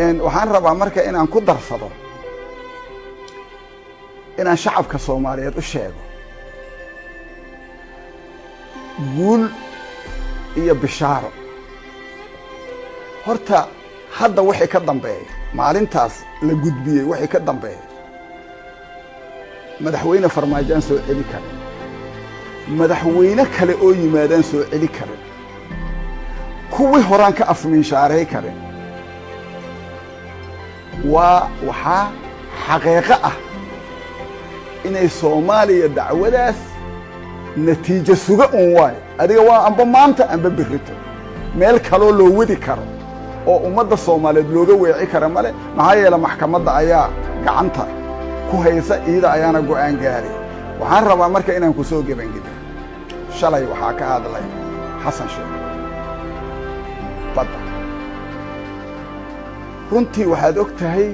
waxaan rabaa marka inaan ku darsado inaan shacabka Soomaaliyeed u sheego guul iyo bishaaro horta hadda wixii ka dambeeyay maalintaas la gudbiyay wixii ka dambeeyay madaxweyne farmaajo soo celi kara madaxweyne kale oo yimaadaan soo celi kara kuwii horaan ka afmiinshaaray kara waxaa xaqiiqo ah inay Soomaaliya dacwadaas natiijo suga waay adiga waa amba maanta amba birrito meel kale loo wadi karo oo ummadda Soomaaliyeed looga weeci kara male maxaa yeelay maxkamadda ayaa gacanta ku haysa iyada ayaana go'aan gaaray waxaan rabaa marka inaan ku soo gabangabo shalay waxaa ka hadlay Xasan Sheekh badda runtii waxaad og tahay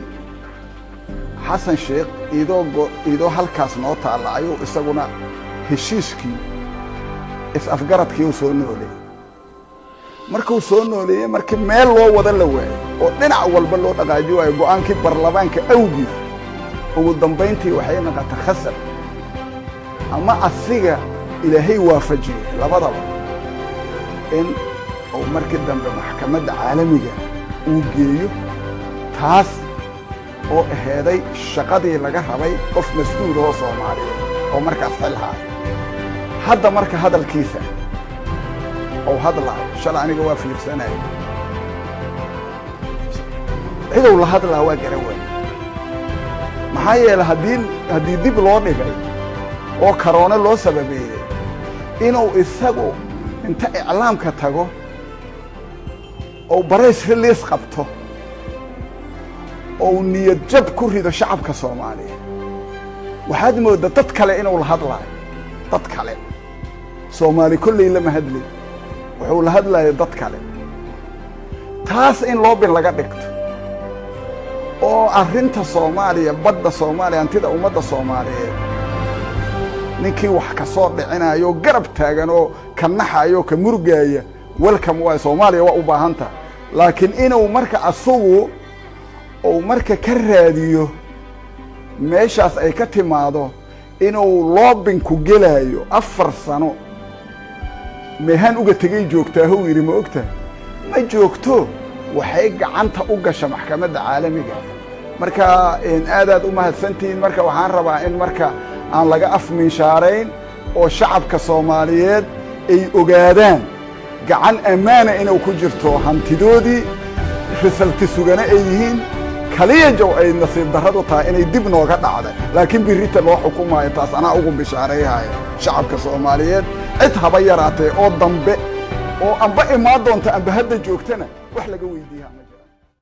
Xasan Sheekh idoo halkaas noo taala ayuu isaguna heshiiskii is-afgaradkii soo nooleeyay markuu soo nooleeyay markii meel loo wada la waayay oo dhinac walba loo dhaqaajiyo ay go'aankii baarlamaanka awgiis ugu dambeyntii waxay noqotay khasar ama asiga ilaahay waafajiyay labadaba in uu markii dambe maxkamadda caalamiga uu geeyo taas oo aheeday shaqadii laga rabay qof mas'uul oo Soomaaliyeed oo markaas xilhaay hadda marka hadalkiisa oo hadlaa shalay aniga waa fiirsanay cidoo la hadlaa waa garaway maxaa yeelay haddii dib loo dhigay oo corona loo sababeeyay inuu isagu inta iclaamka tago oo barays release qabto oo niyad jab ku rido shacabka Soomaaliyeed waxaad moodaa dad kale inuu la hadlaayo dad kale Soomaali kulli lama hadlay wuxuu la hadlayo dad kale taas in loo bin laga dhigto oo arrinta Soomaaliya badda Soomaaliya antida ummadda Soomaaliyeed ninkii wax ka soo dhicinayo garab taagan oo ka naxayo ka murgaaya welcome waa Soomaaliya waa u baahanta laakiin inuu marka asugu oo marka ka raadiyo meeshaas ay ka timaado inuu loobin ku gelayo 4 sano meehan uga tagay joogtaa hoo yiri ma ogtahay ma joogto waxay gacanta u gashay maxkamadda caalamiga marka aadaad u mahadsantiin marka waxaan rabaa in marka aan laga afmiinshaareyn oo shacabka Soomaaliyeed ay ogaadaan gacan amaana inuu ku jirto hantidoodii risalti sugana ay yihiin kaliya jow ay nasiib darradu tahay inay dib nooga dhacday laakiin birrita loo xukumayo taas anaa ugu bishaareeyahay shacabka Soomaaliyeed cid haba yaraatay oo dambe oo amba imaan doonta amba hadda joogtana wax laga weydiiyaa